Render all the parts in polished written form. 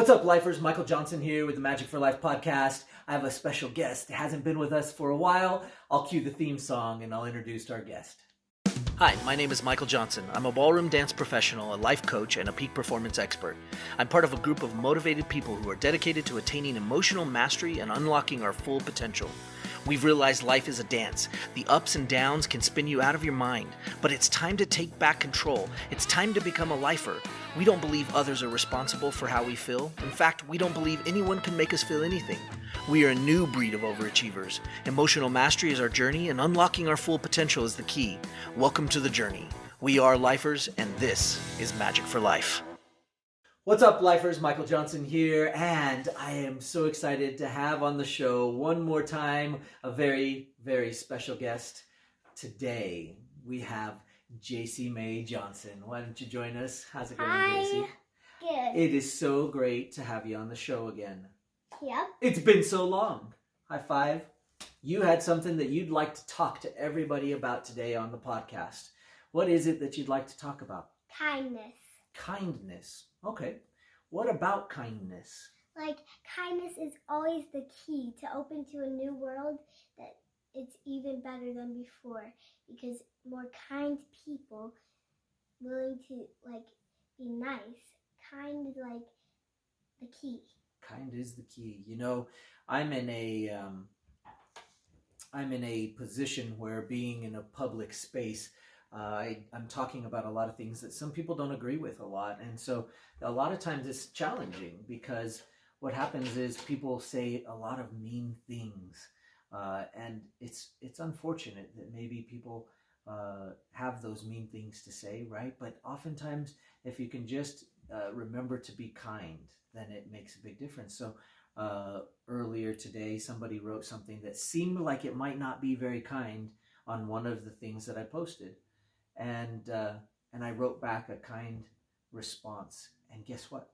What's up, lifers? Michael Johnson here with the Magic for Life podcast. I have a special guest. Hasn't been with us for a while. I'll cue the theme song and I'll introduce our guest. Hi, my name is Michael Johnson. I'm a ballroom dance professional, a life coach, and a peak performance expert. I'm part of a group of motivated people who are dedicated to attaining emotional mastery and unlocking our full potential. We've realized life is a dance. The ups and downs can spin you out of your mind, but it's time to take back control. It's time to become a lifer. We don't believe others are responsible for how we feel. In fact, we don't believe anyone can make us feel anything. We are a new breed of overachievers. Emotional mastery is our journey, and unlocking our full potential is the key. Welcome to the journey. We are lifers, and this is Magic for Life. What's up, lifers? Michael Johnson here, and I am so excited to have on the show one more time a very, very special guest. Today, we have Jacee Johnson. Why don't you join us? How's it going, Jacee? Good. It is so great to have you on the show again. Yep. It's been so long. High five. You had something that you'd like to talk to everybody about today on the podcast. What is it that you'd like to talk about? Kindness. Kindness. Okay. What about kindness? Like, kindness is always the key to open to a new world that it's even better than before, because more kind people willing to, be nice. Kind is, the key. Kind is the key. You know, I'm in a position where being in a public space, I'm talking about a lot of things that some people don't agree with a lot. And so a lot of times it's challenging because what happens is people say a lot of mean things. And it's unfortunate that maybe people have those mean things to say, right? But oftentimes, if you can just remember to be kind, then it makes a big difference. So earlier today, somebody wrote something that seemed like it might not be very kind on one of the things that I posted. And I wrote back a kind response. And guess what?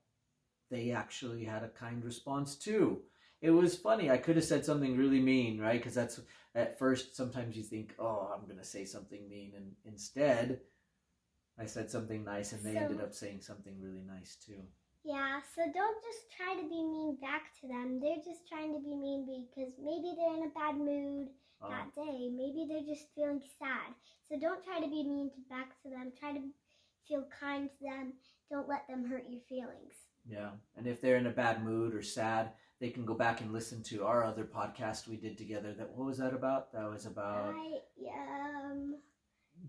They actually had a kind response too. It was funny. I could have said something really mean, right? Because that's at first, sometimes you think, oh, I'm going to say something mean. And instead, I said something nice and they ended up saying something really nice too. Yeah, so don't just try to be mean back to them. They're just trying to be mean because maybe they're in a bad mood that day. Maybe they're just feeling sad. So don't try to be mean back to them. Try to feel kind to them. Don't let them hurt your feelings. Yeah, and if they're in a bad mood or sad, they can go back and listen to our other podcast we did together. What was that about? That was about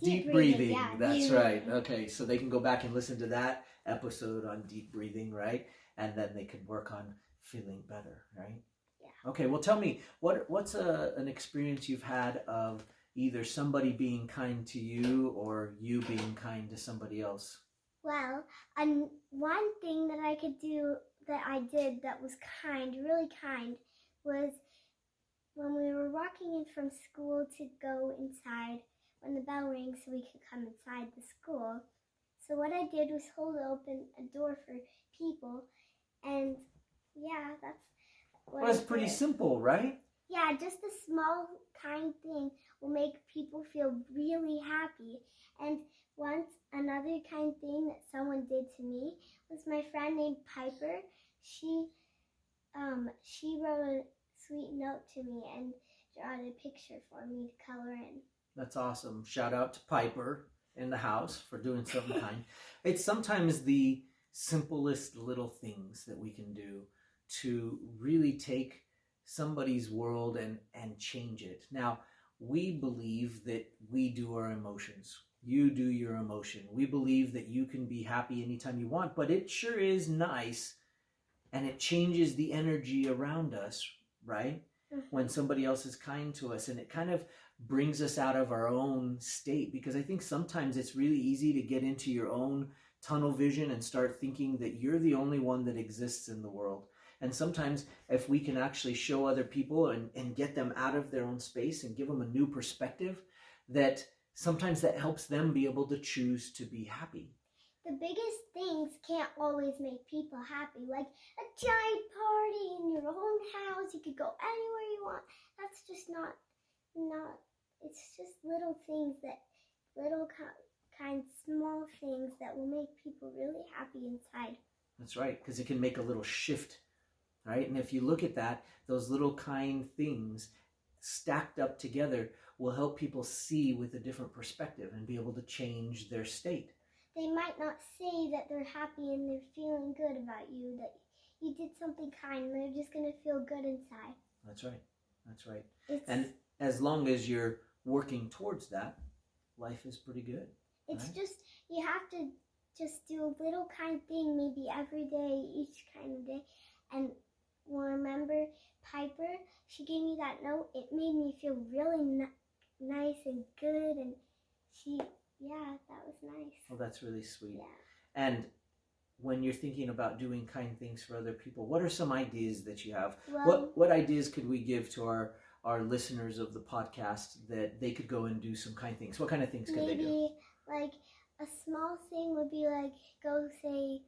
deep breathing. Yeah. That's right. Okay, so they can go back and listen to that episode on deep breathing, right? And then they can work on feeling better, right? Yeah. Okay, well, tell me, what's an experience you've had of either somebody being kind to you or you being kind to somebody else? Well, one thing that I did that was kind, really kind, was when we were walking in from school to go inside, when the bell rang so we could come inside the school. So what I did was hold open a door for people, and yeah, that's what Well, that's pretty simple, right? Yeah, just a small kind thing will make people feel really happy. And once another kind thing that someone did to me was my friend named Piper. She wrote a sweet note to me and drawn a picture for me to color in. That's awesome. Shout out to Piper in the house for doing something kind. It's sometimes the simplest little things that we can do to really take somebody's world and change it. Now, we believe that we do our emotions. You do your emotion. We believe that you can be happy anytime you want, but it sure is nice and it changes the energy around us, right? Mm-hmm. When somebody else is kind to us, and it kind of brings us out of our own state, because I think sometimes it's really easy to get into your own tunnel vision and start thinking that you're the only one that exists in the world. And sometimes if we can actually show other people and get them out of their own space and give them a new perspective, that sometimes that helps them be able to choose to be happy. The biggest things can't always make people happy. Like a giant party in your own house, you could go anywhere you want. That's just not, it's just little things small things that will make people really happy inside. That's right, because it can make a little shift, right? And if you look at that, those little kind things stacked up together will help people see with a different perspective and be able to change their state. They might not say that they're happy and they're feeling good about you, that you did something kind, and they're just going to feel good inside. That's right. That's right. And as long as you're working towards that, life is pretty good. It's right? just, you have to just do a little kind thing, maybe every day, each kind of day. And remember Piper, she gave me that note. It made me feel really nice and good, and that was nice. Oh, that's really sweet. Yeah. And when you're thinking about doing kind things for other people, what are some ideas that you have? Well, What ideas could we give to our listeners of the podcast that they could go and do some kind things? What kind of things could they do? Maybe like a small thing would be like go say,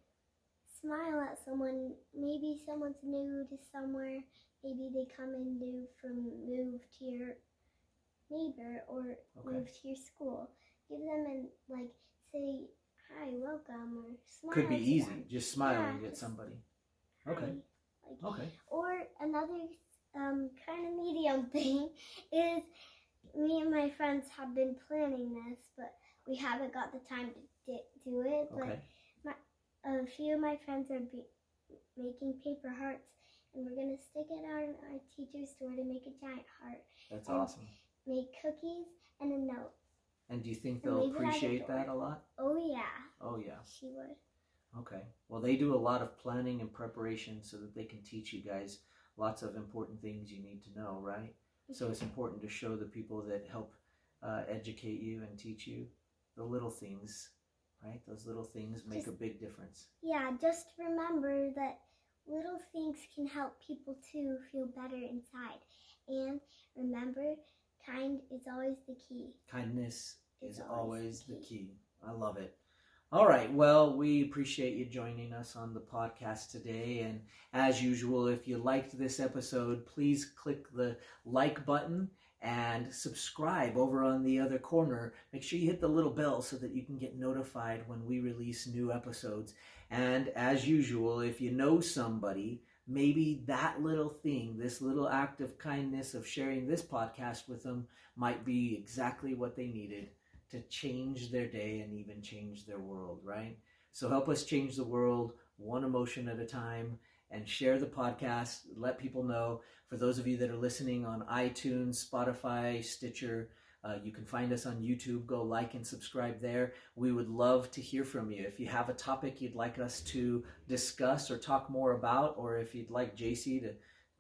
smile at someone. Maybe someone's new to somewhere. Maybe they come and move to your neighbor or move to your school. Give them and like say hi, welcome, or smile. Could be easy, them. just smiling at somebody. Okay. Okay. Or another kind of medium thing is me and my friends have been planning this, but we haven't got the time to do it. Okay. But a few of my friends are making paper hearts, and we're going to stick it on our teacher's door to make a giant heart. That's awesome. Make cookies and a note. And do you think they'll appreciate that a lot? Oh, yeah. Oh, yeah. She would. Okay. Well, they do a lot of planning and preparation so that they can teach you guys lots of important things you need to know, right? So it's important to show the people that help educate you and teach you the little things, right? Those little things make a big difference. Yeah, just remember that little things can help people too feel better inside. And remember, kind is always the key. Kindness is always the key. I love it. All right. Well, we appreciate you joining us on the podcast today. And as usual, if you liked this episode, please click the like button and subscribe over on the other corner. Make sure you hit the little bell so that you can get notified when we release new episodes. And as usual, if you know somebody, maybe that little thing, this little act of kindness of sharing this podcast with them might be exactly what they needed to change their day and even change their world, right? So help us change the world one emotion at a time, and share the podcast. Let people know. For those of you that are listening on iTunes, Spotify, Stitcher, you can find us on YouTube. Go like and subscribe there. We would love to hear from you. If you have a topic you'd like us to discuss or talk more about, or if you'd like Jacee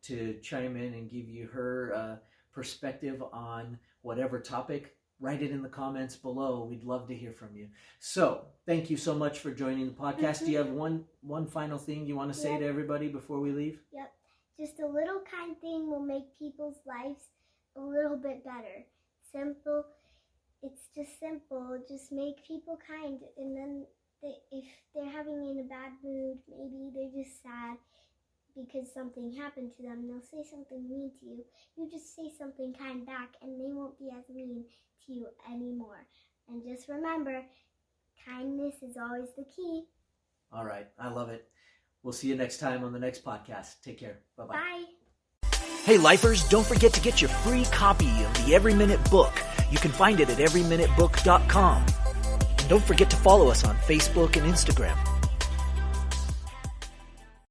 to chime in and give you her perspective on whatever topic, write it in the comments below. We'd love to hear from you. So thank you so much for joining the podcast. Do you have one final thing you want to say to everybody before we leave? Yep. Just a little kind thing will make people's lives a little bit better. Simple. It's just simple. Just make people kind, and then if they're having in a bad mood, maybe they're just sad because something happened to them, they'll say something mean to you. You just say something kind back, and they won't be as mean to you anymore. And just remember, kindness is always the key. All right. I love it. We'll see you next time on the next podcast. Take care. Bye-bye. Bye. Hey, lifers, don't forget to get your free copy of the Every Minute Book. You can find it at everyminutebook.com. And don't forget to follow us on Facebook and Instagram.